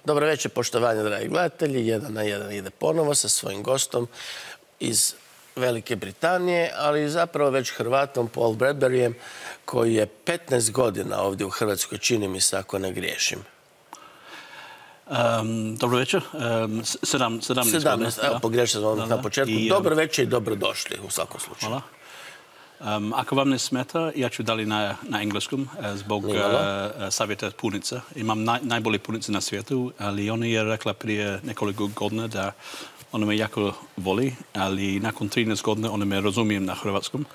Dobro večer, poštovanje, dragi gledatelji. Jedan na jedan ide ponovo sa svojim gostom iz Velike Britanije, ali zapravo već Hrvatom, Bradburyjem, koji je 15 godina ovdje u Hrvatskoj, čini mi se, ako ne griješim. Dobro večer. 17 godina. Evo, pogriješio sam na početku. Dobro večer i dobrodošli u svakom slučaju. Hvala. Ako vam ne smeta, ja ću dali na engleskom zbog savjeta punice. Imam najbolje punice na svijetu, ali ona je rekla prije nekoliko godina da ona me jako voli, ali nakon 13 godina ona me razumijem na hrvatskom.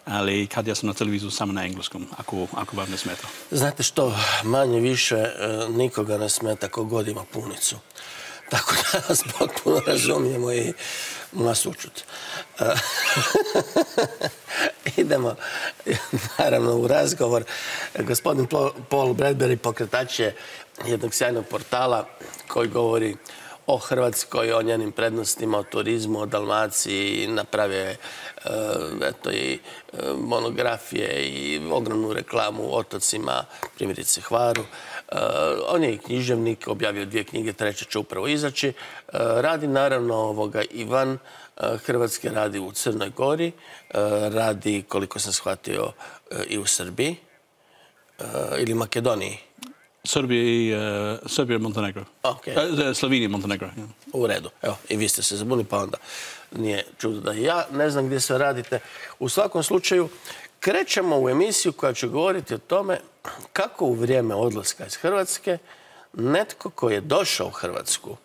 Ali kad ja sam na televiziju samo na engleskom, ako vam ne smeta. Znate što, manje više nikoga ne smeta ko god ima punicu. Tako da nas potpuno razumijemo i nas učut. Idemo, naravno, u razgovor. Gospodin Bradbury, pokretač je jednog sjajnog portala koji govori o Hrvatskoj, o njenim prednostima, o turizmu, o Dalmaciji, napravio i monografije i ogromnu reklamu o otocima, primjerice Hvaru. On je i književnik, objavio 2 knjige, 3. će upravo izaći. Radi naravno i van Hrvatske, radi u Crnoj Gori, radi, koliko sam shvatio, i u Srbiji ili Makedoniji. Srbija i Montenegro. Slovenija i Montenegro. U redu. Evo, i vi ste se zabunili, pa onda nije čudo da i ja ne znam gdje sve radite. U svakom slučaju, krećemo u emisiju koja će govoriti o tome kako u vrijeme odlaska iz Hrvatske netko koji je došao u Hrvatsku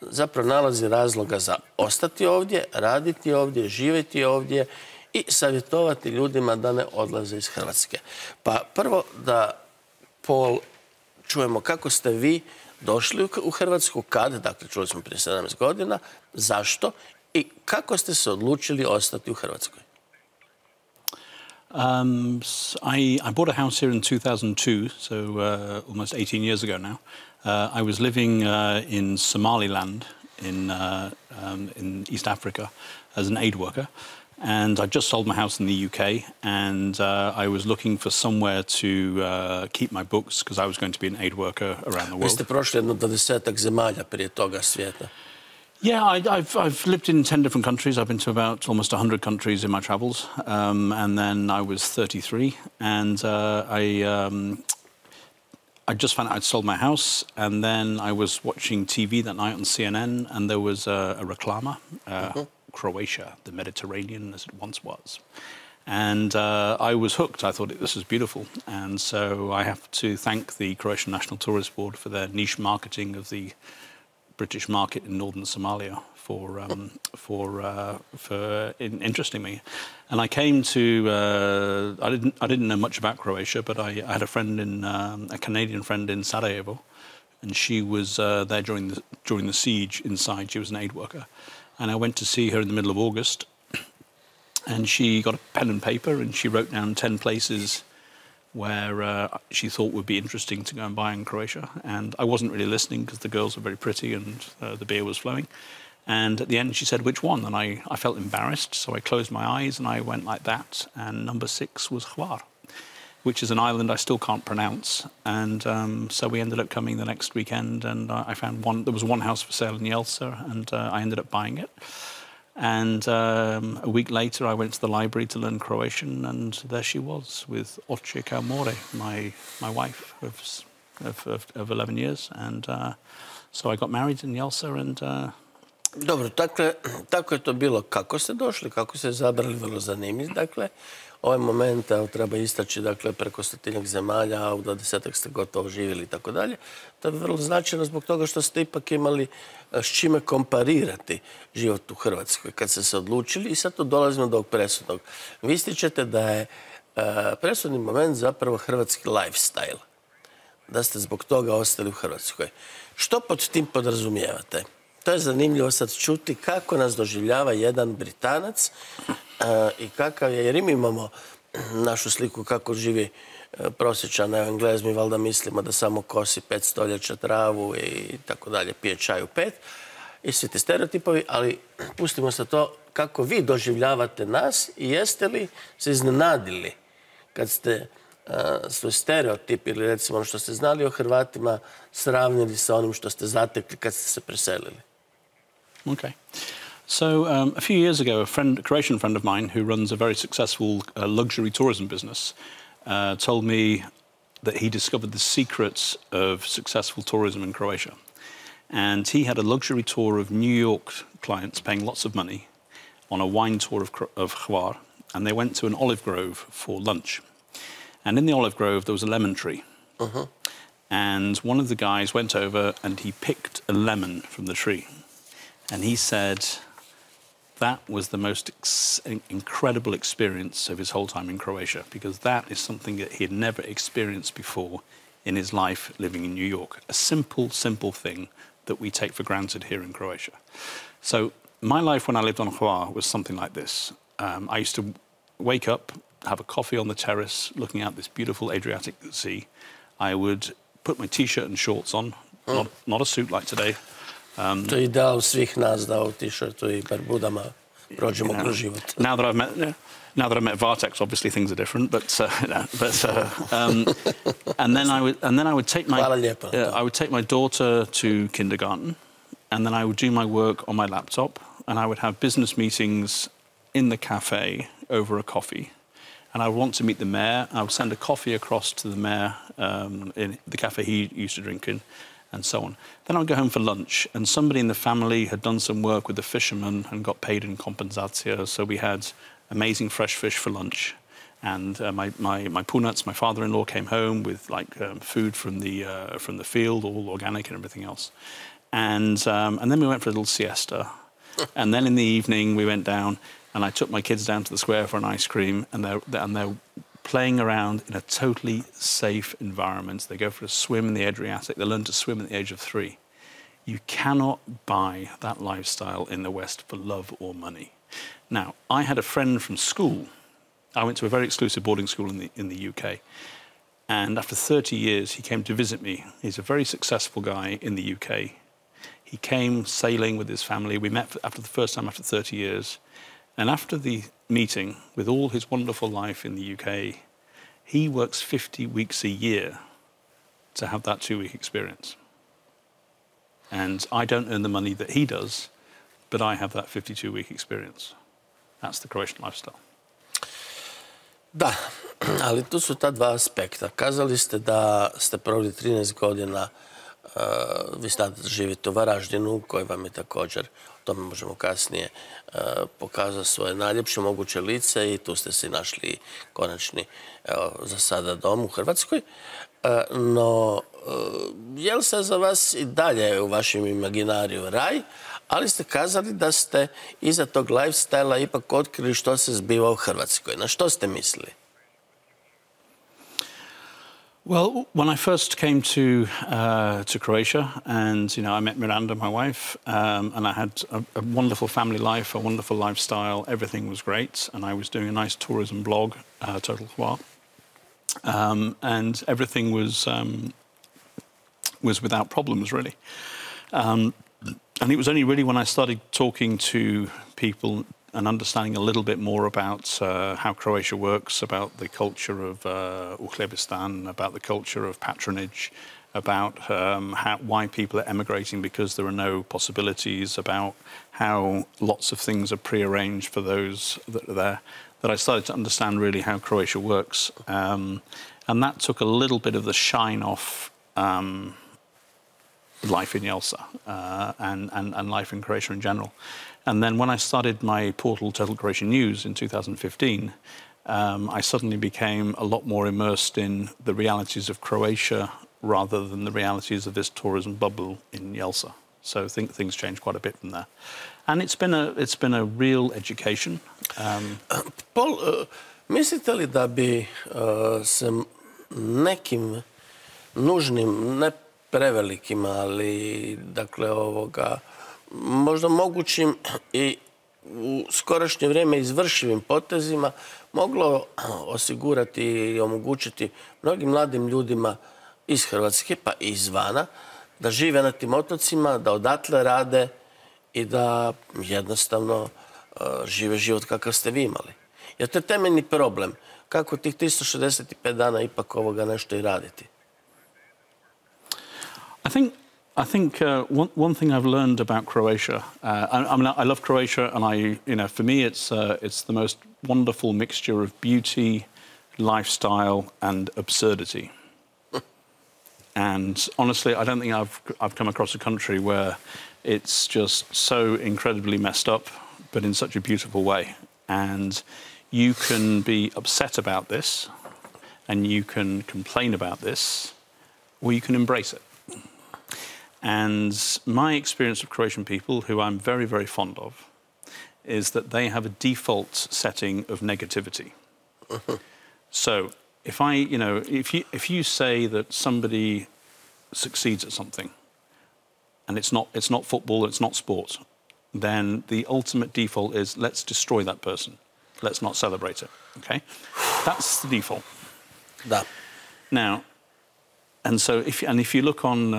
zapravo nalazi razloga za ostati ovdje, raditi ovdje, živjeti ovdje i savjetovati ljudima da ne odlaze iz Hrvatske. Pa prvo da, Paul, čujemo kako ste vi došli u Hrvatsku, kad, dakle čuli smo prije 17 godina, zašto i kako ste se odlučili ostati u Hrvatskoj? I bought a house here in 2002, so almost 18 years ago now. I was living in Somaliland in East Africa as an aid worker. And I just sold my house in the UK, and I was looking for somewhere to keep my books because I was going to be an aid worker around the world. Vi ste prošli jedno 20-ak zemalja prije toga svijeta. Yeah, I've lived in 10 different countries. I've been to about almost 100 countries in my travels. And then I was 33, and I just found out I'd sold my house, and then I was watching TV that night on CNN, and there was a reclama. Croatia, the Mediterranean as it once was. And I was hooked. I thought this was beautiful. And so I have to thank the Croatian National Tourist Board for their niche marketing of the British market in northern Somalia for interesting me. And I came to, I didn't know much about Croatia, but I had a friend a Canadian friend in Sarajevo, and she was there during the siege inside. She was an aid worker. And I went to see her in the middle of August, and she got a pen and paper and she wrote down 10 places where she thought would be interesting to go and buy in Croatia. And I wasn't really listening because the girls were very pretty and the beer was flowing. And at the end she said, which one? And I felt embarrassed, so I closed my eyes and I went like that. And number 6 was Hvaru, which is an island I still can't pronounce. And so we ended up coming the next weekend, and I found there was one house for sale in Jelsa, and I ended up buying it. And a week later, I went to the library to learn Croatian, and there she was with Oče kao more, my wife of 11 years. And so I got married in Jelsa, and... Dobro, tako je to bilo. Kako ste došli, kako ste zabrali, vrlo zanimljiv. Dakle, ovaj moment treba istaći, dakle, preko 100-tinjak zemalja, a u 20-ak ste gotovo živjeli i tako dalje. To je vrlo značajno zbog toga što ste ipak imali s čime komparirati život u Hrvatskoj kad ste se odlučili. I sad tu dolazimo do ovog presudnog. Vi ističete da je presudni moment zapravo hrvatski lifestyle. Da ste zbog toga ostali u Hrvatskoj. Što pod tim podrazumijevate? To je zanimljivo sad čuti kako nas doživljava jedan Britanac i kakav je, jer mi imamo našu sliku kako živi prosječan Englez, mi valjda mislimo da samo kosi 5 stoljeća travu i tako dalje, pije čaj u 5 i svi ti stereotipovi, ali pustimo se to kako vi doživljavate nas i jeste li se iznenadili kad ste svoj stereotip ili recimo ono što ste znali o Hrvatima sravnili sa onim što ste zatekli kad ste se preselili? Okay. So a few years ago, a Croatian friend of mine who runs a very successful luxury tourism business told me that he discovered the secrets of successful tourism in Croatia. And he had a luxury tour of New York clients paying lots of money on a wine tour of Hvaru. And they went to an olive grove for lunch. And in the olive grove, there was a lemon tree. And one of the guys went over and he picked a lemon from the tree. And he said that was the most incredible experience of his whole time in Croatia, because that is something that he had never experienced before in his life living in New York. A simple, simple thing that we take for granted here in Croatia. So my life when I lived on Hvaru was something like this. I used to wake up, have a coffee on the terrace, looking out this beautiful Adriatic Sea. I would put my T-shirt and shorts on, not a suit like today. To je ideal svih nas da u T-shirtu I barbudama prođemo kroz život. Now that I've met Vartex, obviously things are different. And then I would take my daughter to kindergarten, and then I would do my work on my laptop, and I would have business meetings in the cafe over a coffee. And I would want to meet the mayor. I would send a coffee across to the mayor in the cafe he used to drink in, and so on. Then I would go home for lunch, and somebody in the family had done some work with the fishermen and got paid in kompenzacija, so we had amazing fresh fish for lunch. And my punac, my father-in-law, came home with food from the field, all organic and everything else. And then we went for a little siesta. And then in the evening we went down, and I took my kids down to the square for an ice cream, and they're playing around in a totally safe environment. They go for a swim in the Adriatic. They learn to swim at the age of 3. You cannot buy that lifestyle in the West for love or money. Now, I had a friend from school. I went to a very exclusive boarding school in the UK. And after 30 years, he came to visit me. He's a very successful guy in the UK. He came sailing with his family. We met after the first time after 30 years. And after the meeting, with all his wonderful life in the UK, he works 50 weeks a year to have that 2-week experience. And I don't earn the money that he does, but I have that 52-week experience. That's the Croatian lifestyle. Da, ali tu su ta dva aspekta. Kazali ste da ste proveli 13 godina, vi sad živite u Varaždinu, koji vam je također, o tome možemo kasnije, pokazao svoje najljepše moguće lice i tu ste si našli konačni, za sada dom u Hrvatskoj. No, je li se za vas I dalje u vašem imaginariju raj, ali ste kazali da ste iza tog lifestyle-a ipak otkrili što se zbiva u Hrvatskoj. Na što ste mislili? Well, when I first came to Croatia, and I met Miranda, my wife, and I had a wonderful family life, a wonderful lifestyle. Everything was great, and I was doing a nice tourism blog, Total Hvaru, and everything was without problems really. And it was only really when I started talking to people and understanding a little bit more about how Croatia works, about the culture of Uhljebistan, about the culture of patronage, about why people are emigrating because there are no possibilities, about how lots of things are prearranged for those that are there, that I started to understand really how Croatia works. And that took a little bit of the shine off life in Jelsa and life in Croatia in general. And then when I started my portal, Total Croatian News, in 2015, I suddenly became a lot more immersed in the realities of Croatia rather than the realities of this tourism bubble in Jelsa. So I think things changed quite a bit from there. And it's been a real education. Paul, mislite li da bi se nekim nužnim, ne prevelikim, ali dakle možda mogućim I u skorašnje vrijeme izvršivim potezima moglo osigurati I omogućiti mnogim mladim ljudima iz Hrvatske pa I izvana da žive na tim otocima, da odatle rade I da jednostavno žive život kakav ste vi imali. Jer to je temeljni problem. kako tih 365 dana ipak ovoga nešto i raditi? I think one thing I've learned about Croatia. I love Croatia, and for me, it's the most wonderful mixture of beauty, lifestyle, and absurdity. And honestly, I don't think I've come across a country where it's just so incredibly messed up, but in such a beautiful way. And you can be upset about this, and you can complain about this, or you can embrace it. And my experience of Croatian people, who I'm very, very fond of, is that they have a default setting of negativity. So if you say that somebody succeeds at something, and it's not football, it's not sport, then the ultimate default is let's destroy that person. Let's not celebrate it. Okay, that's the default. Da. Now. And so, if you look on,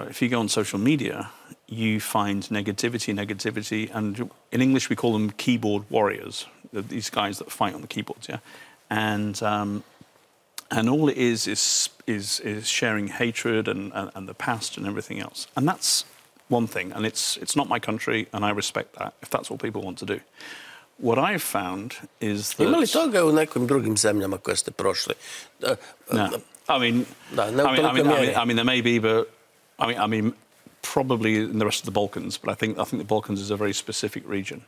if you go on social media, you find negativity, and in English we call them keyboard warriors. These guys that fight on the keyboards, yeah. And all it is sharing hatred and the past and everything else. And that's one thing. And it's not my country, and I respect that if that's what people want to do. What I've found is that... Ima li toga u nekim drugim zemljama koje ste prošli? No. I mean, there may be, but I mean, probably in the rest of the Balkans. But I think the Balkans is a very specific region.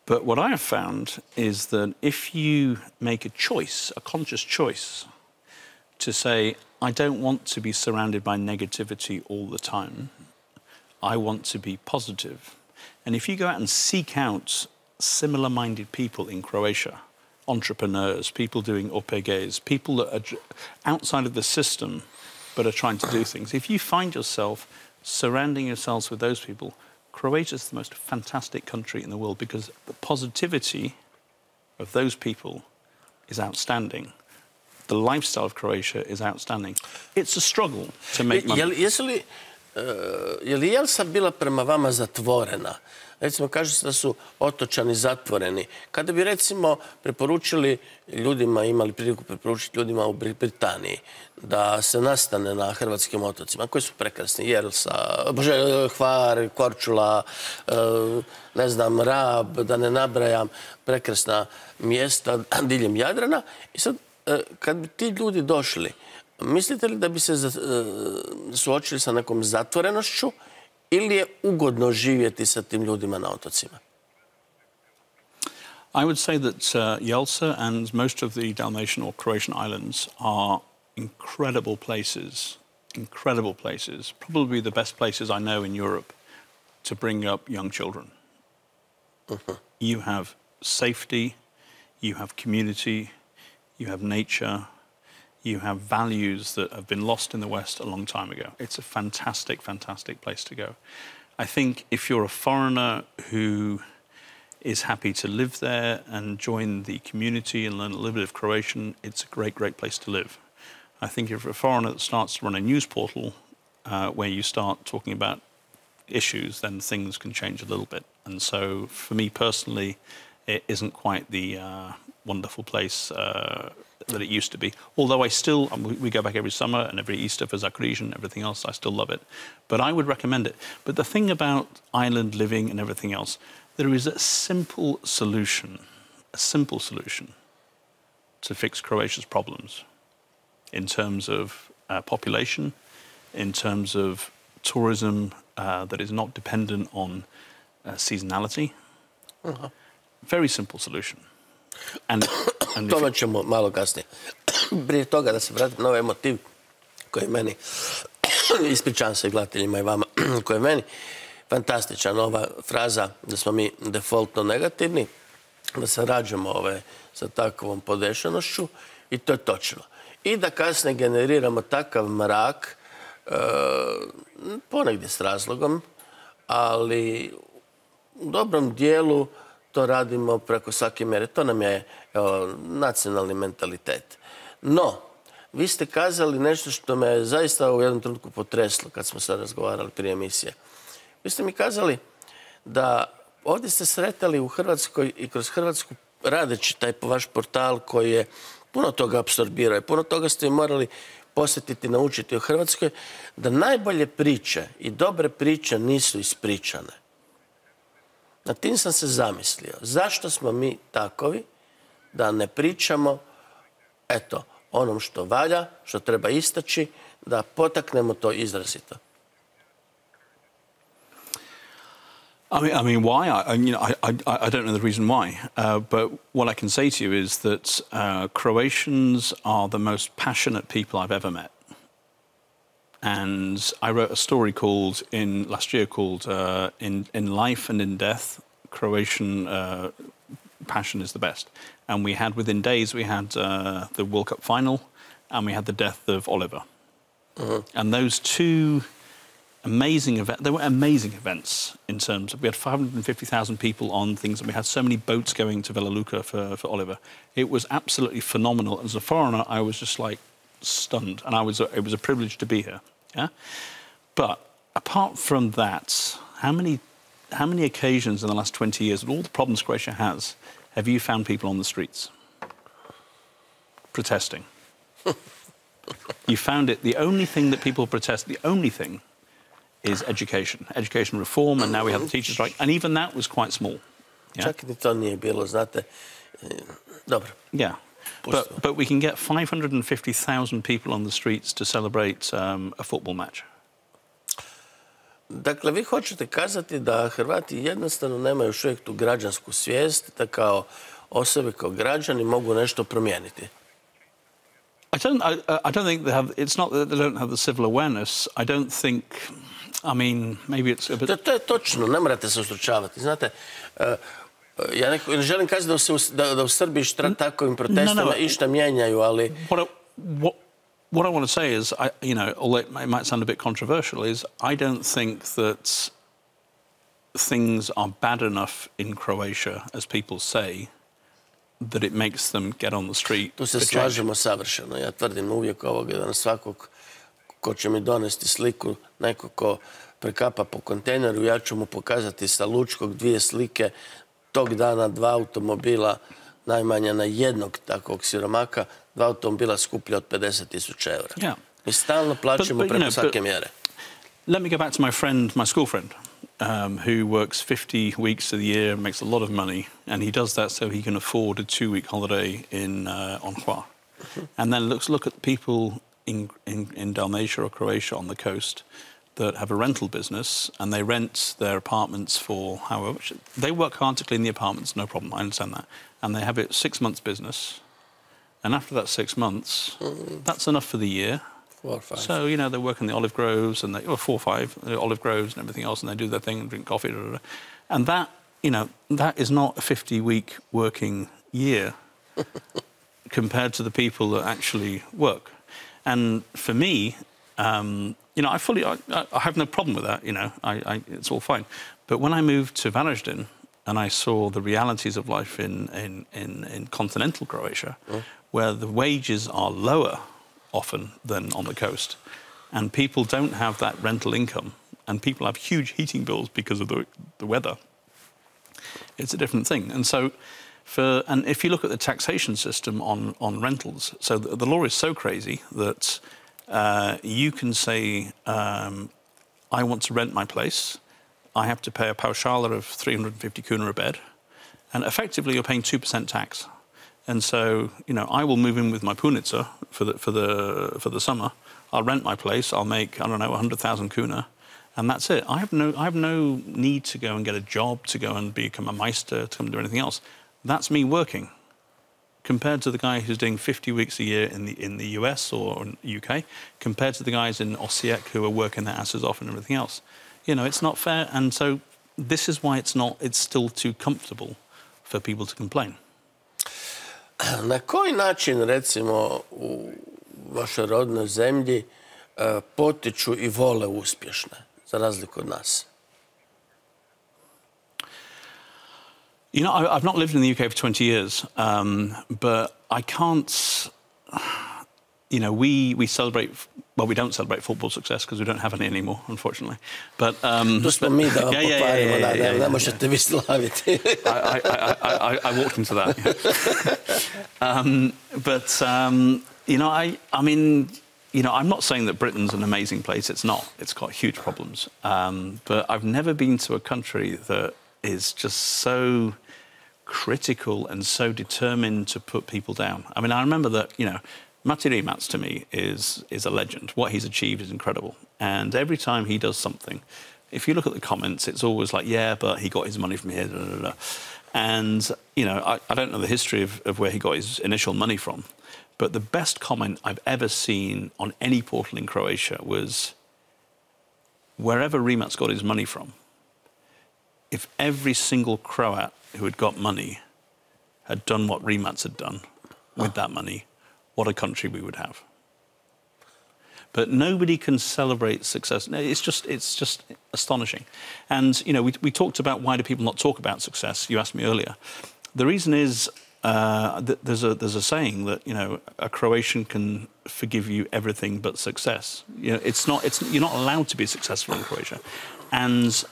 But what I have found is that if you make a choice, a conscious choice, to say, I don't want to be surrounded by negativity all the time. I want to be positive. And if you go out and seek out similar-minded people in Croatia, entrepreneurs, people doing OPGs, people that are outside of the system but are trying to do things. If you find yourself surrounding yourselves with those people, Croatia is the most fantastic country in the world because the positivity of those people is outstanding. The lifestyle of Croatia is outstanding. It's a struggle to make money. Je li Jelsa bila prema vama zatvorena? Recimo, kaže se da su otočani zatvoreni. Kada bi, recimo, preporučili ljudima, imali priliku preporučiti ljudima u Britaniji da se nastane na hrvatskim otocima, koji su prekrasni, Jelsa, Hvar, Korčula, ne znam, Rab, da ne nabrajam, prekrasna mjesta diljem Jadrana. I sad, kad bi ti ljudi došli, mislite li da bi se suočili sa nekom zatvorenošću ili je ugodno živjeti sa tim ljudima na otocima? I would say that Jelsa and most of the Dalmatian or Croatian islands are incredible places, probably the best places I know in Europe to bring up young children. You have safety, you have community, you have nature, you have values that have been lost in the West a long time ago. It's a fantastic, fantastic place to go. I think if you're a foreigner who is happy to live there and join the community and learn a little bit of Croatian, it's a great, great place to live. I think if you're a foreigner that starts to run a news portal where you start talking about issues, then things can change a little bit. And so for me personally, it isn't quite the wonderful place that it used to be. Although we go back every summer and every Easter for Zakriž and everything else, I still love it. But I would recommend it. But the thing about island living and everything else, there is a simple solution to fix Croatia's problems in terms of population, in terms of tourism that is not dependent on seasonality. Very simple solution. Tome ćemo malo kasnije. Prije toga da se vratim na ovaj motiv koji je meni, ispričavam se gledateljima i vama, koji je meni fantastičan, ova fraza da smo mi defaultno negativni, da se rađamo sa takvom podešanošću i to je točno. I da kasnije generiramo takav mrak, ponegdje s razlogom, ali u dobrom dijelu to radimo preko svake mjere. To nam je nacionalni mentalitet. No, vi ste kazali nešto što me zaista u jednom trenutku potreslo kad smo sad razgovarali prije emisije. Vi ste mi kazali da ovdje ste sretali u Hrvatskoj i kroz Hrvatsku radeći taj vaš portal koji je puno toga apsorbirao i puno toga ste morali posjetiti, naučiti o Hrvatskoj, da najbolje priče i dobre priče nisu ispričane. Na tim sam se zamislio. Zašto smo mi takovi da ne pričamo, eto, onom što valja, što treba istaći, da potaknemo to izrazito? I mean, why? I don't know the reason why. But what I can say to you is that Croatians are the most passionate people I've ever met. And I wrote a story last year called In Life and in Death, Croatian passion is the best. And within days, we had the World Cup final and we had the death of Oliver. Mm-hmm. And those two amazing events, they were amazing events in terms of, we had 550,000 people on things, and we had so many boats going to Vela Luka for Oliver. It was absolutely phenomenal. As a foreigner, I was just like stunned, and it was a privilege to be here. Yeah, but apart from that, how many occasions in the last 20 years, with all the problems Croatia has, have you found people on the streets protesting? You found it. The only thing that people protest, the only thing, is education reform, and now we have the teacher strike, and even that was quite small. Yeah? Čak ni to nije bilo, znate. Dobro. Yeah. But we can get 550,000 people on the streets to celebrate a football match. Dakle, vi hoćete kazati da Hrvati jednostavno nemaju još uvijek tu građansku svijest, da kao osobe, kao građani mogu nešto promijeniti. I don't think they have. It's not that they don't have the civil awareness. I don't think. I mean, maybe it's a bit. To je točno. Ne morate se ustručavati. Znate, ja ne želim kazati da u Srbiji takovim protestima išta mijenjaju, ali. What I want to say is, although it might sound a bit controversial, is I don't think that things are bad enough in Croatia, as people say, that it makes them get on the street. Tu se slažemo savršeno. Ja tvrdim uvijek ovoga da na svakog ko će mi donesti sliku, neko ko prekapa po kontejneru, ja ću mu pokazati sa Lučkog 2 slike, tog dana 2 automobila, najmanje na jednog takvog siromaka, 2 automobila skuplja od 50.000 eura. Yeah. Mi stalno plaćamo preko svake mjere. Let me go back to my school friend, who works 50 weeks of the year, makes a lot of money, and he does that so he can afford a 2-week holiday on Hvaru. And then look at people in Dalmatia or Croatia on the coast that have a rental business, and they rent their apartments for however much. They work hard to clean the apartments, no problem, I understand that. And they have it 6 months business, and after that 6 months, that's enough for the year. 4 or 5. So, they work in the olive groves, and 4 or 5 olive groves and everything else, and they do their thing and drink coffee. And that, that is not a 50-week working year compared to the people that actually work. And for me, I have no problem with that. It's all fine. But when I moved to Varaždin and I saw the realities of life in continental Croatia, where the wages are lower often than on the coast, and people don't have that rental income, and people have huge heating bills because of the weather, it's a different thing. And so, and if you look at the taxation system on rentals, so the law is so crazy that you can say, I want to rent my place, I have to pay a paušala of 350 kuna a bed, and effectively you're paying 2% tax. And so, I will move in with my punica for the summer. I'll rent my place. I'll make 100,000 kuna, and that's it. I have no need to go and get a job, to go and become a meister, to come and do anything else. That's me working, compared to the guy who's doing 50 weeks a year in the US or in the UK, compared to the guys in Osijek who are working their asses off and everything else. It's not fair, and so this is why it's still too comfortable for people to complain. Na koji način, recimo, u vašoj rodnoj zemlji potiču i vole uspješne, za razliku od nas? I've not lived in the UK for 20 years, but I can't... you know, we celebrate, well, we don't celebrate football success because we don't have any anymore, unfortunately. But to smo mi da vam pokvarimo, ne možete vi slaviti. I walked into that. You know, I mean, you know, I'm not saying that Britain's an amazing place. It's not. It's got huge problems. But I've never been to a country that is just so critical and so determined to put people down. I mean, I remember that, you know, Matti Rimac to me is a legend. What he's achieved is incredible. And every time he does something, if you look at the comments, it's always like, yeah, but he got his money from here, da, da, da. And, you know, I don't know the history of where he got his initial money from, but the best comment I've ever seen on any portal in Croatia was, wherever Rimac got his money from, if every single Croat who had got money had done what Rimac had done with that money, what a country we would have. But nobody can celebrate success. It's just astonishing. And, you know, we talked about why do people not talk about success. You asked me earlier. The reason is that there's a saying that, you know, a Croatian can forgive you everything but success. You know, you're not allowed to be successful in Croatia. And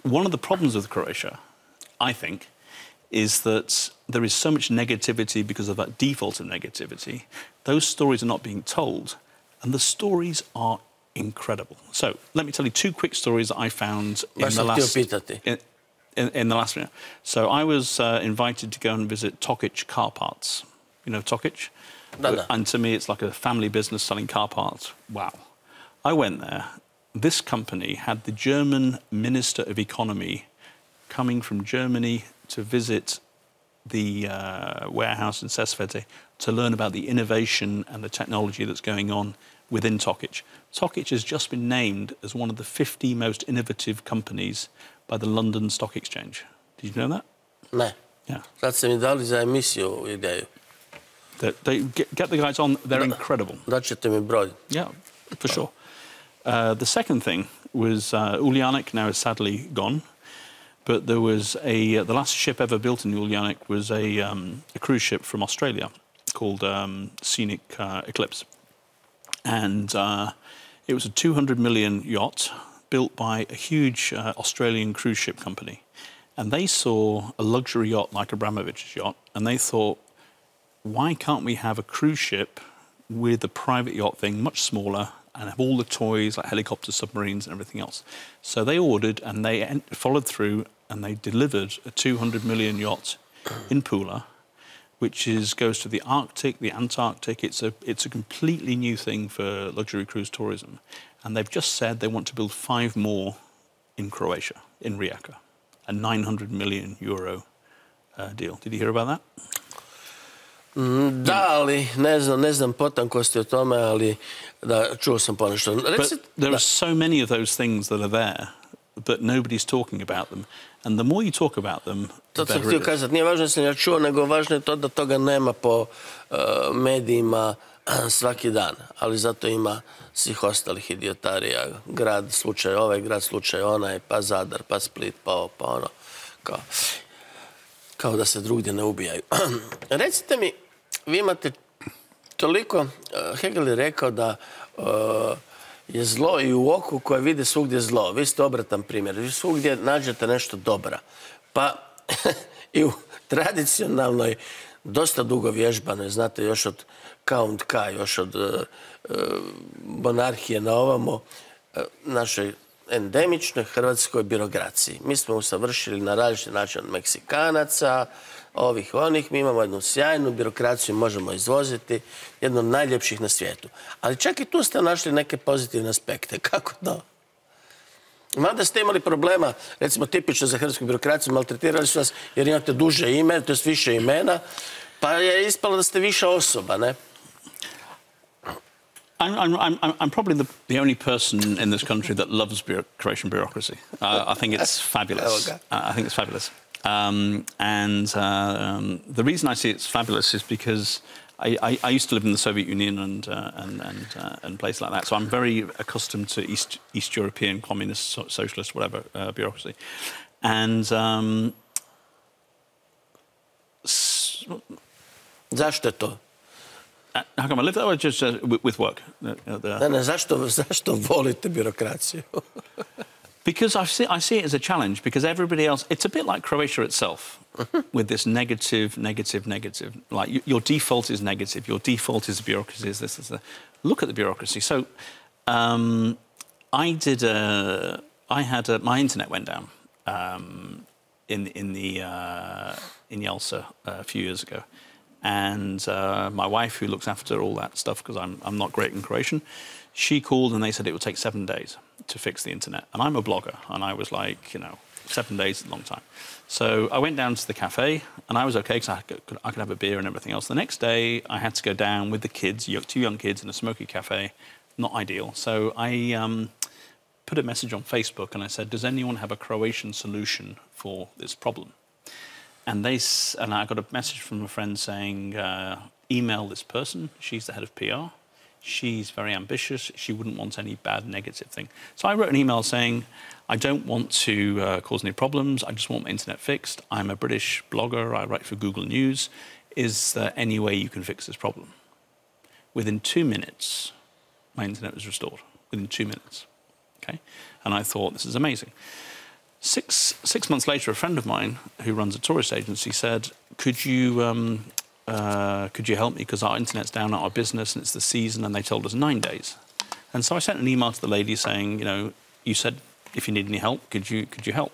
one of the problems with Croatia, I think, is that there is so much negativity because of that default of negativity. Those stories are not being told, and the stories are incredible. So let me tell you two quick stories that I found in the last minute. So I was invited to go and visit Tokic car parts. You know Tokic? And to me, it's like a family business selling car parts. Wow. I went there. This company had the German Minister of Economy coming from Germany to visit the warehouse in Sesvete to learn about the innovation and the technology that's going on within Tokic. Tokic has just been named as one of the 50 most innovative companies by the London Stock Exchange. Did you know that? Ne. Yeah. Sad ste mi dali za emisiju ideju. Get the guys on, they're incredible. Daćete mi broj. Yeah, for sure. The second thing was Uljanik now is sadly gone. But there was the last ship ever built in Uljanik was a cruise ship from Australia called Scenic Eclipse. And it was a 200 million yacht built by a huge Australian cruise ship company. And they saw a luxury yacht like Abramovich's yacht, and they thought, why can't we have a cruise ship with a private yacht thing, much smaller, and have all the toys like helicopters, submarines and everything else? So they ordered and they followed through and they delivered a 200 million yacht in Pula, which goes to the Arctic, the Antarctic. It's a completely new thing for luxury cruise tourism. And they've just said they want to build 5 more in Croatia, in Rijeka, a 900 million euro deal. Did you hear about that? Da, ali ne znam potankosti o tome, ali da, čuo sam ponešto. But there are so many of those things that are there, but nobody's talking about them. And the more you talk about them, the better it is. To sam htio kazati, nije važno da sam ja čuo, nego važno je to da toga nema po medijima svaki dan. Ali zato ima svih ostalih idiotarija. Grad slučaj ovaj, grad slučaj onaj, pa Zadar, pa Split, pa ovo, pa ono. Kao da se drugdje ne ubijaju. Recite mi, vi imate toliko, Hegel je rekao da je zlo i u oku koje vide svugdje zlo. Vi ste obratan primjer. Vi svugdje nađete nešto dobra. Pa i u tradicionalnoj, dosta dugo vježbanoj, znate, još od Count K, još od monarhije na ovamo, našoj endemičnoj hrvatskoj birokraciji. Mi smo usavršili na različiti način od Meksikanaca, ovih, onih. Mi imamo jednu sjajnu birokraciju, možemo izvoziti, jednu od najljepših na svijetu. Ali čak i tu ste našli neke pozitivne aspekte. Kako to? Mada ste imali problema, recimo tipično za hrvatsku birokraciju, maltretirali su vas jer imate duže ime, to je više imena, pa je ispalo da ste više osoba, ne? I'm probably the only person in this country that loves Croatian bureaucracy. I think it's fabulous. I think it's fabulous. The reason I see it's fabulous is because I used to live in the Soviet Union and places like that, so I'm very accustomed to East European, communist, socialist, whatever, bureaucracy. And zašto je to? How come I live that way? Just with work. Ne, zašto volite birokraciju? Because I see it as a challenge, because everybody else... It's a bit like Croatia itself, with this negative. Like, your default is negative. Your default is bureaucracy, is this, Look at the bureaucracy. So, my internet went down in Jelsa a few years ago. And my wife, who looks after all that stuff, because I'm not great in Croatian, she called and they said it would take 7 days to fix the internet. And I'm a blogger, and I was like, 7 days is a long time. So I went down to the cafe, and I was okay because I could have a beer and everything else. The next day, I had to go down with the kids, 2 young kids, in a smoky cafe. Not ideal. So I put a message on Facebook, and I said, does anyone have a Croatian solution for this problem? And I got a message from a friend saying, email this person. She's the head of PR. She's very ambitious. She wouldn't want any bad, negative thing. So I wrote an email saying, I don't want to cause any problems. I just want my internet fixed. I'm a British blogger. I write for Google News. Is there any way you can fix this problem? Within 2 minutes, my internet was restored. Within 2 minutes. Okay? And I thought, this is amazing. Six months later, a friend of mine who runs a tourist agency said, could you help me, because our internet's down at our business and it's the season, and they told us 9 days. And so I sent an email to the lady saying, you said if you need any help, could you help?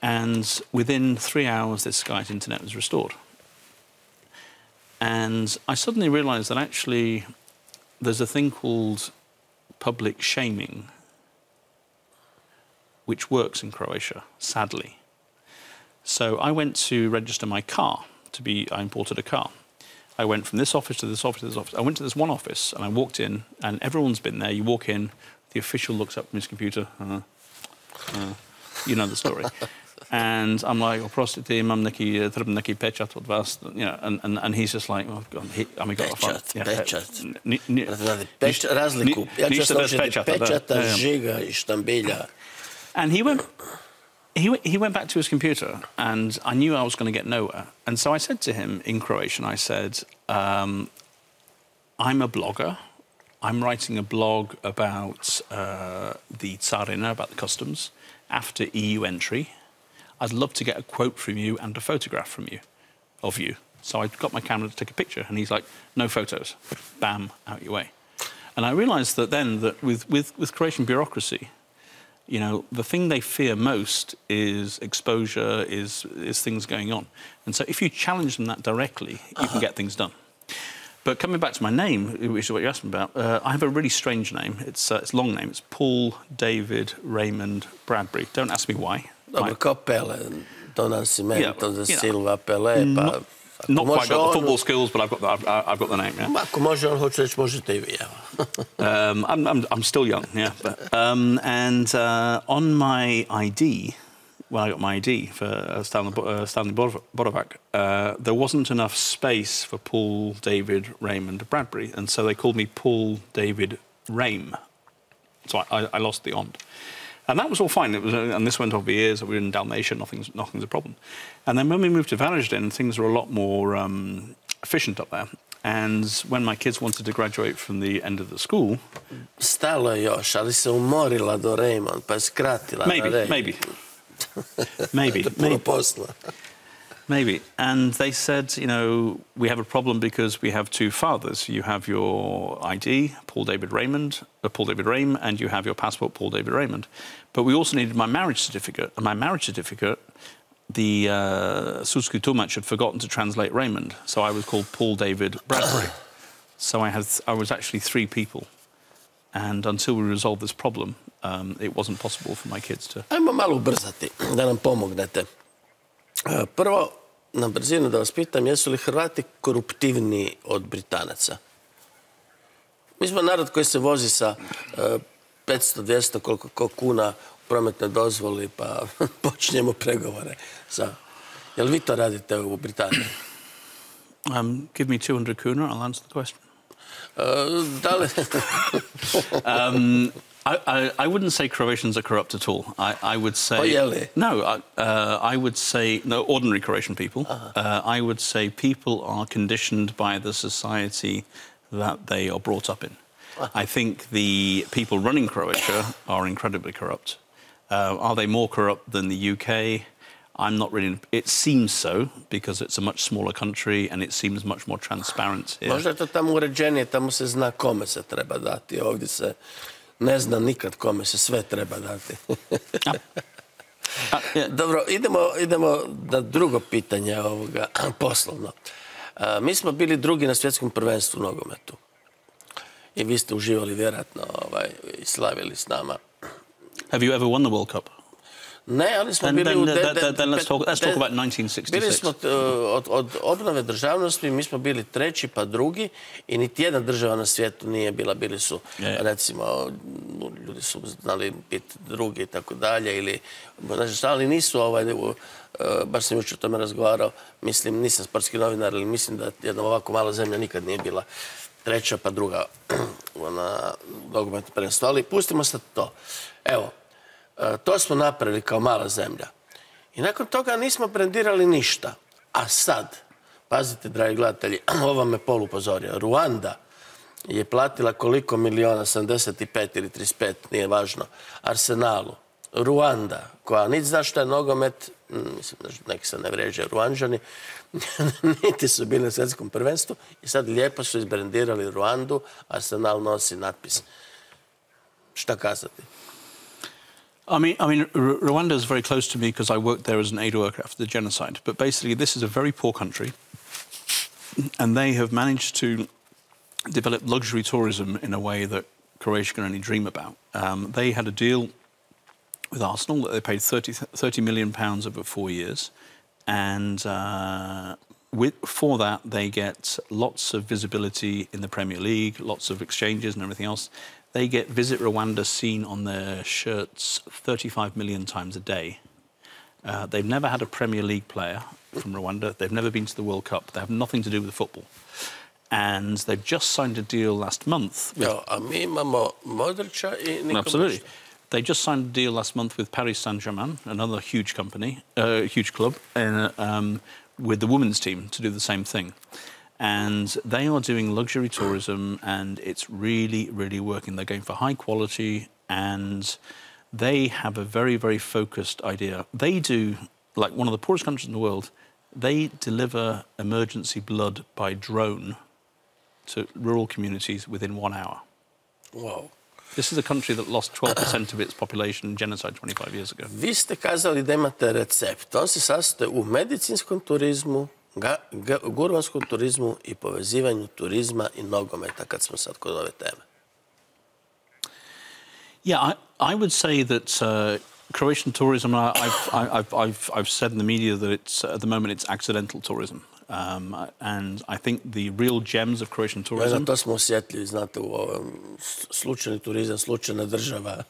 And within 3 hours, this guy's internet was restored. And I suddenly realised that actually there's a thing called public shaming, which works in Croatia, sadly. So I went to register my car. I imported a car. I went from this office to this office to this office. I went to this one office, and I walked in, and everyone's been there. You walk in, the official looks up from his computer. You know the story. And I'm like, oprostite, imam neki pečat od vas, and he's just like, oh God, Pečat, razliku. Ja ću složiti pečata, žiga I štambilja. And he went back to his computer, and I knew I was going to get nowhere. And so I said to him in Croatian, I said, I'm a blogger. I'm writing a blog about the carina, about the customs, after EU entry. I'd love to get a quote from you and a photograph of you. So I got my camera to take a picture, and he's like, no photos. Bam, out your way. And I realised that then that with Croatian bureaucracy, the thing they fear most is exposure, is things going on. And so if you challenge them that directly, you can get things done. But coming back to my name, which is what you asked me about, I have a really strange name. It's a long name. It's Paul David Raymond Bradbury. Don't ask me why. Dobro, kao Pele, do Nascimento, da Silva, Pele, pa... Not quite got the football skills, but I've got the name, yeah. Ako može on, hoće reći, možete I vi, evo. I'm still young, yeah. But, and on my ID, when I got my ID for Stanley Borovac, there wasn't enough space for Paul David Raymond Bradbury, and so they called me Paul David Rame. So I lost the ond. And that was all fine. And this went on for years. We were in Dalmatia. Nothing's a problem. And then when we moved to Varaždin, things were a lot more efficient up there. And when my kids wanted to graduate from the end of the school... Stalo je još, ali se umorila do Raymond, pa je skratila na Raymond. Maybe. And they said, we have a problem because we have 2 fathers. You have your ID, Paul David Rame, and you have your passport, Paul David Raymond. But we also needed my marriage certificate. And my marriage certificate, the sudski tumač had forgotten to translate Raymond. So I was called Paul David Bradbury. So I was actually 3 people. And until we resolved this problem, it wasn't possible for my kids to... Ajmo malo ubrzati, da nam pomognete. Prvo, na brzinu da vas pitam, jesu li Hrvati koruptivniji od Britanaca? Mi smo narod koji se vozi sa 500-200 koliko kuna u prometnoj dozvoli, pa počinjemo pregovore. Jel vi to radite u Britaniji? Give me 200 kuna, I'll answer the question. Da li... I wouldn't say Croatians are corrupt at all. I would say... Oh, really? No, I would say... No, ordinary Croatian people. I would say people are conditioned by the society that they are brought up in. I think the people running Croatia are incredibly corrupt. Are they more corrupt than the UK? I'm not really... It seems so, because it's a much smaller country and it seems much more transparent here. Možda je to tamo uređenije, tamo se zna kome se treba dati. Ovdje se ne zna nikad kome se sve treba dati. Dobro, idemo na drugo pitanje ovoga, poslovno. Mi smo bili drugi na svjetskom prvenstvu u nogometu. I vi ste uživali vjerojatno i slavili s nama. Have you ever won the World Cup? Ne, ali smo bili u... Let's talk about 1966. Bili smo od obnove državnosti, mi smo bili treći pa drugi i niti jedna država na svijetu nije bila. Bili su, recimo, ljudi su znali biti drugi i tako dalje, ili, ali nisu, baš sam jučer o tome razgovarao, mislim, nisam sportski novinar, ali mislim da jedna ovako mala zemlja nikad nije bila treća pa druga na nogometnom prvenstvu. Ali pustimo sad to. Evo, to smo napravili kao mala zemlja. I nakon toga nismo brendirali ništa. A sad, pazite, dragi gledatelji, ovo me pol upozorio. Ruanda je platila koliko miliona, 75 ili 35, nije važno, Arsenalu. Ruanda, koja niti zna što je nogomet, mislim da neki se ne vređaju Ruanđani, niti su bili na svjetskom prvenstvu i sad lijepo su izbrendirali Ruandu, Arsenal nosi natpis. Šta kazati? I mean, Rwanda is very close to me because I worked there as an aid worker after the genocide. But basically, this is a very poor country, and they have managed to develop luxury tourism in a way that Croatia can only dream about. They had a deal with Arsenal that they paid £30 million over 4 years, and for that they get lots of visibility in the Premier League, lots of exchanges and everything else. They get Visit Rwanda seen on their shirts 35 million times a day. They've never had a Premier League player from Rwanda. They've never been to the World Cup. They have nothing to do with football. And they've just signed a deal last month. Absolutely. They just signed a deal last month with Paris Saint-Germain, another huge company, huge club, with the women's team to do the same thing. And they are doing luxury tourism, and it's really, really working. They're going for high quality, and they have a very, very focused idea. They do, like one of the poorest countries in the world, they deliver emergency blood by drone to rural communities within 1 hour. Wow. This is a country that lost 12% of its population in genocide 25 years ago. Vi ste kazali da imate recept. On se sastoji u medicinskom turizmu, gurmanskom turizmu i povezivanju turizma i nogometa, kad smo sad kod ove teme. Yeah, I would say that Croatian tourism, I've said in the media that it's, at the moment, it's accidental tourism. And I think the real gems of Croatian tourism... To smo osjetljivi, znate, u ovom slučajni turizam, slučajna država.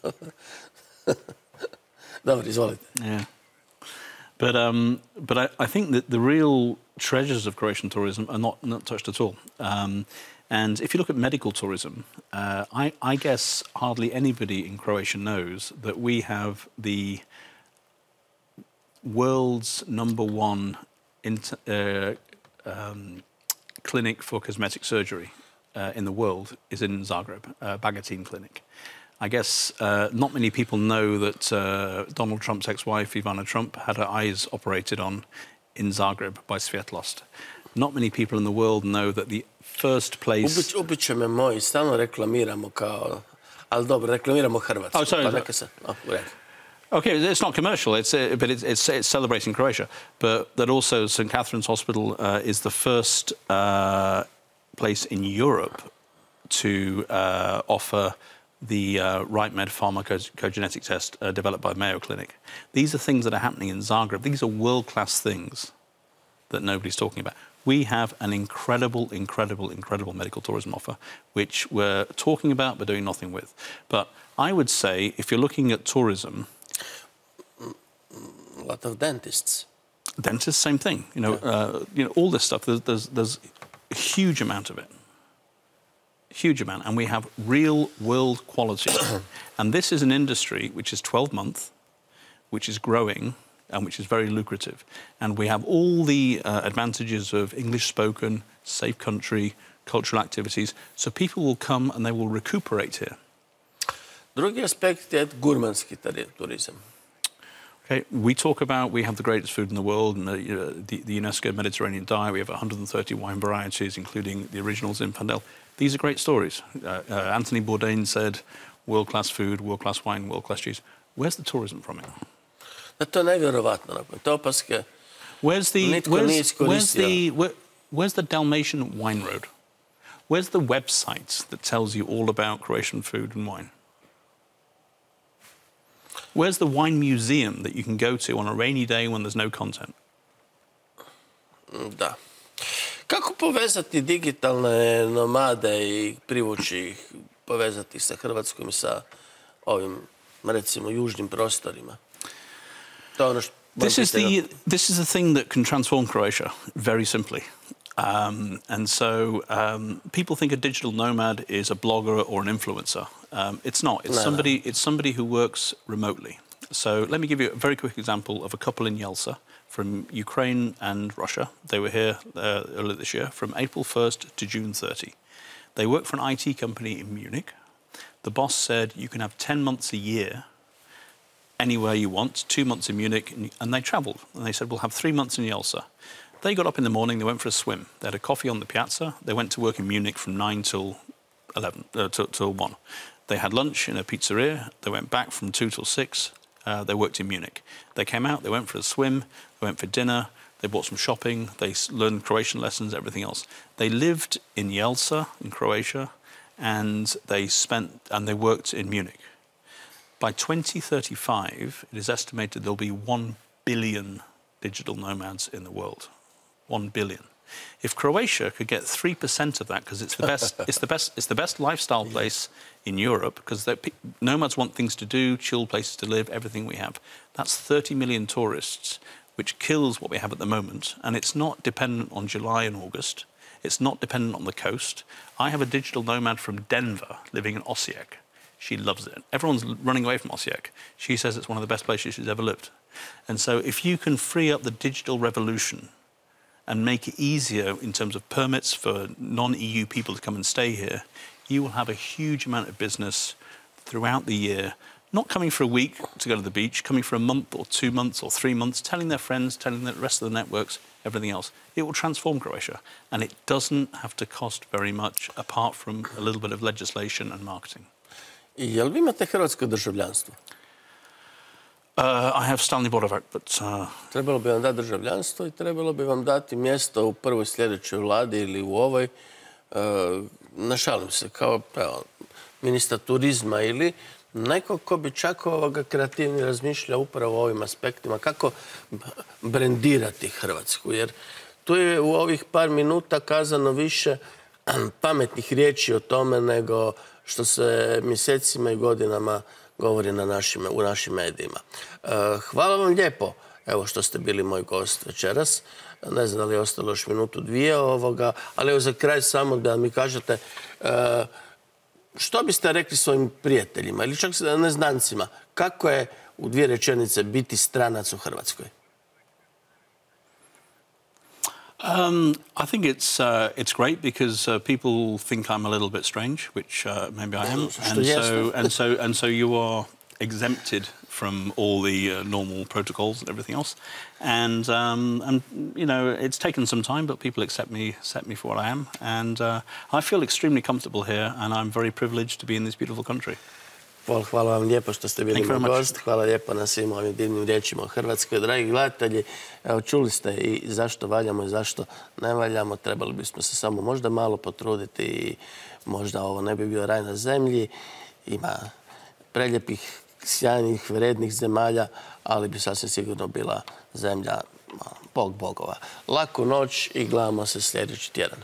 Dobro, izvolite. Yeah. But I think that the real treasures of Croatian tourism are not touched at all. And if you look at medical tourism, I guess hardly anybody in Croatia knows that we have the world's #1 clinic for cosmetic surgery in the world is in Zagreb, Bagatin Clinic. I guess not many people know that Donald Trump's ex-wife, Ivana Trump, had her eyes operated on in Zagreb by Svjetlost. Not many people in the world know that the first place... Ubiće me moji, stalno reklamiramo kao... Ali dobro, reklamiramo Hrvatsku. Oh, sorry. Pa neka se... u redu. Okay, it's not commercial, but it's celebrating Croatia. But that also St. Catherine's Hospital is the first place in Europe to offer the RightMed pharmacogenetic test developed by Mayo Clinic. These are things that are happening in Zagreb. These are world-class things that nobody's talking about. We have an incredible, incredible, incredible medical tourism offer, which we're talking about but doing nothing with. But I would say, if you're looking at tourism... A lot of dentists. Dentists, same thing. You know, all this stuff. There's a huge amount of it. Huge amount. And we have real world quality. And this is an industry which is 12-month, which is growing, and which is very lucrative. And we have all the advantages of English spoken, safe country, cultural activities. So people will come and they will recuperate here. Drugi aspekt je gurmanski turizam. Okay, we have the greatest food in the world, and the UNESCO Mediterranean diet. We have 130 wine varieties, including the originals in Pandel. These are great stories. Anthony Bourdain said, world-class food, world-class wine, world-class cheese. Where's the tourism from it? To je nevjerovatno nakon te opaske. Where's the Dalmatian wine road? Where's the website that tells you all about Croatian food and wine? Where's the wine museum that you can go to on a rainy day when there's no content? Da. Kako povezati digitalne nomade i privući ih, povezati ih sa Hrvatskom i sa ovim, recimo, južnim prostorima? To je ono što... This is the thing that can transform Croatia, very simply. And so people think a digital nomad is a blogger or an influencer. It's not. It's somebody who works remotely. So let me give you a very quick example of a couple in Jelsa from Ukraine and Russia. They were here earlier this year, from April 1st to June 30. They work for an IT company in Munich. The boss said you can have 10 months a year anywhere you want, 2 months in Munich, and they travelled. And they said, we'll have 3 months in Jelsa. They got up in the morning, they went for a swim. They had a coffee on the piazza. They went to work in Munich from 9 till 1. They had lunch in a pizzeria. They went back from 2 till 6. They worked in Munich. They came out, they went for a swim, they went for dinner, they bought some shopping, they learned Croatian lessons, everything else. They lived in Jelsa, in Croatia, and they worked in Munich. By 2035, it is estimated there'll be 1 billion digital nomads in the world. 1 billion. If Croatia could get 3% of that, because it's the best, it's the best lifestyle place in Europe, because nomads want things to do, chill places to live, everything we have. That's 30 million tourists, which kills what we have at the moment, and it's not dependent on July and August. It's not dependent on the coast. I have a digital nomad from Denver living in Osijek. She loves it. Everyone's running away from Osijek. She says it's one of the best places she's ever lived. And so if you can free up the digital revolution and make it easier in terms of permits for non-EU people to come and stay here, you will have a huge amount of business throughout the year, not coming for a week to go to the beach, coming for a month or 2 months or 3 months, telling their friends, telling the rest of the networks, everything else. It will transform Croatia, and it doesn't have to cost very much apart from a little bit of legislation and marketing. I jel vi imate hrvatsko državljanstvo? I have stalni boravak, but... Trebalo bi vam dati državljanstvo i trebalo bi vam dati mjesto u prvoj sljedećoj vladi ili u ovoj. Našalim se, kao ministar turizma ili neko ko bi čak kreativni razmišljao upravo o ovim aspektima. Kako brendirati Hrvatsku? Jer tu je u ovih par minuta kazano više pametnih riječi o tome nego što se mjesecima i godinama govori u našim medijima. Hvala vam lijepo što ste bili moj gost večeras. Ne znam da li je ostalo još minutu, dvije ovoga, ali evo za kraj samo da mi kažete što biste rekli svojim prijateljima ili čak neznancima, kako je u 2 rečenice biti stranac u Hrvatskoj? I think it's great because people think I'm a little bit strange, which maybe I am, and so you are exempted from all the normal protocols and everything else, and you know, it's taken some time, but people accept me for what I am, and I feel extremely comfortable here, and I'm very privileged to be in this beautiful country. Hvala vam lijepo što ste bili moj gost. Hvala lijepo na svim ovim divnim riječima o Hrvatskoj. Dragi gledatelji, evo čuli ste i zašto valjamo i zašto ne valjamo. Trebali bismo se samo možda malo potruditi i možda ovo ne bi bio raj na zemlji. Ima preljepih, sjajnih, vrednih zemalja, ali bi sasvim sigurno bila zemlja bog bogova. Laku noć i gledamo se sljedeći tjedan.